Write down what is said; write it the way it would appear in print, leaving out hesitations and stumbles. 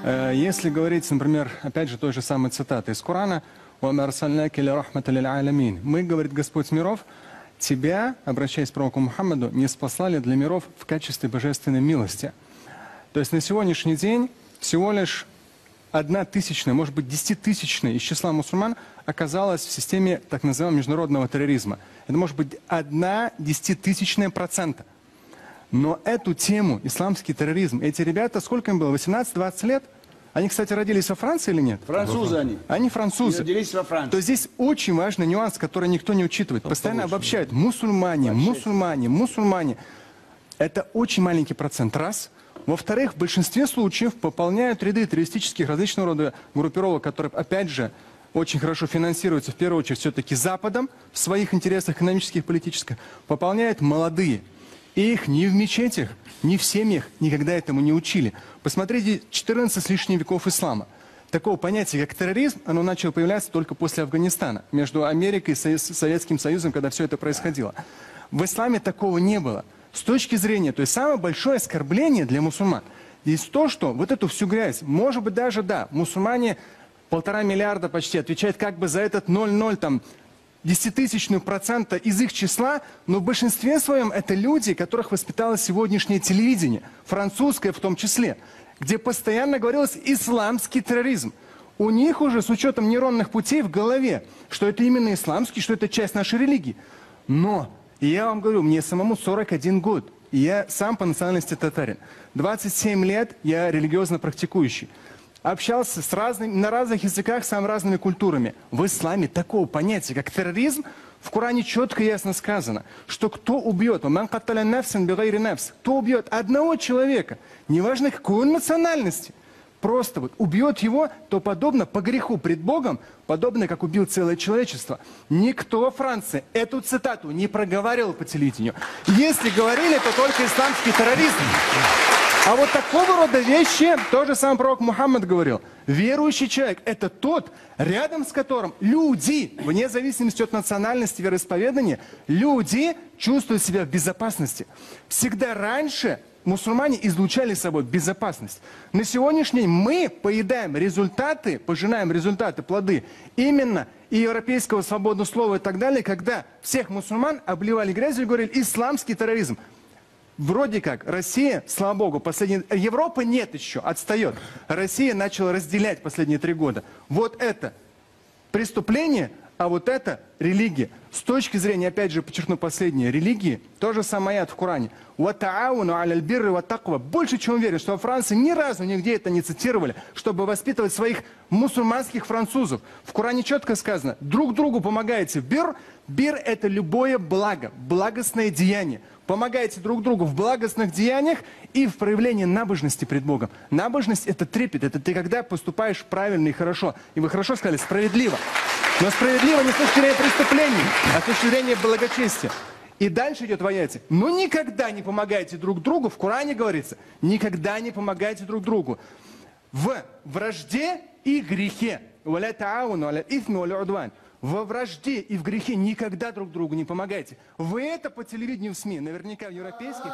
Если говорить, например, опять же, той же самой цитаты из Корана, мы, говорит Господь миров, тебя, обращаясь к пророку Мухаммаду, не спаслали для миров в качестве божественной милости. То есть на сегодняшний день всего лишь 1/1000, может быть 10-тысячная из числа мусульман оказалась в системе так называемого международного терроризма. Это может быть 0,1%. Но эту тему, исламский терроризм, эти ребята, сколько им было, 18-20 лет? Они, кстати, родились во Франции или нет? Французы они. Они французы. Родились во Франции. То есть здесь очень важный нюанс, который никто не учитывает. Постоянно обобщают. Мусульмане, мусульмане, мусульмане. Это очень маленький процент, раз. Во-вторых, в большинстве случаев пополняют ряды террористических различного рода группировок, которые, опять же, очень хорошо финансируются, в первую очередь, все-таки Западом, в своих интересах экономических, политических, пополняют молодые. И их ни в мечетях, ни в семьях никогда этому не учили. Посмотрите, 14 с лишним веков ислама. Такого понятия, как терроризм, оно начало появляться только после Афганистана, между Америкой и Советским Союзом, когда все это происходило. В исламе такого не было. С точки зрения, то есть самое большое оскорбление для мусульман есть то, что вот эту всю грязь, может быть даже, да, мусульмане 1,5 миллиарда почти отвечают как бы за этот 0,0 там, 0,001% из их числа, но в большинстве своем это люди, которых воспитало сегодняшнее телевидение, французское в том числе, где постоянно говорилось исламский терроризм. У них уже с учетом нейронных путей в голове, что это именно исламский, что это часть нашей религии. Но, я вам говорю, мне самому 41 год, и я сам по национальности татарин. 27 лет я религиозно практикующий. Общался на разных языках с самыми разными культурами. В исламе такого понятия, как терроризм, в Коране четко и ясно сказано, что кто убьет, кто убьет одного человека, неважно какой он национальности, просто вот убьет его, то подобно по греху пред Богом, подобно как убил целое человечество. Никто во Франции эту цитату не проговаривал по телевидению. Если говорили, то только исламский терроризм. А вот такого рода вещи, то же самое пророк Мухаммад говорил. Верующий человек – это тот, рядом с которым люди, вне зависимости от национальности, вероисповедания, люди чувствуют себя в безопасности. Всегда раньше мусульмане излучали собой безопасность. На сегодняшний день мы поедаем результаты, пожинаем результаты, плоды именно и европейского свободного слова и так далее, когда всех мусульман обливали грязью и говорили «исламский терроризм». Вроде как Россия, слава богу, Европа нет еще, отстает. Россия начала разделять последние 3 года. Вот это преступление, а вот это религия. С точки зрения, опять же, подчеркну последнее, религии, то же самое аят в Коране. Больше чем уверен, что во Франции ни разу нигде это не цитировали, чтобы воспитывать своих мусульманских французов. В Коране четко сказано, друг другу помогаете. Бир – это любое благо, благостное деяние. Помогайте друг другу в благостных деяниях и в проявлении набожности пред Богом. Набожность – это трепет, это ты когда поступаешь правильно и хорошо. И вы хорошо сказали, справедливо. Но справедливо не с точки зрения преступлений, а с точки зрения благочестия. И дальше идет в аяте. Но никогда не помогайте друг другу, в Коране говорится, никогда не помогайте друг другу в вражде и грехе. Во вражде и в грехе никогда друг другу не помогайте. Вы это по телевидению в СМИ, наверняка в европейских...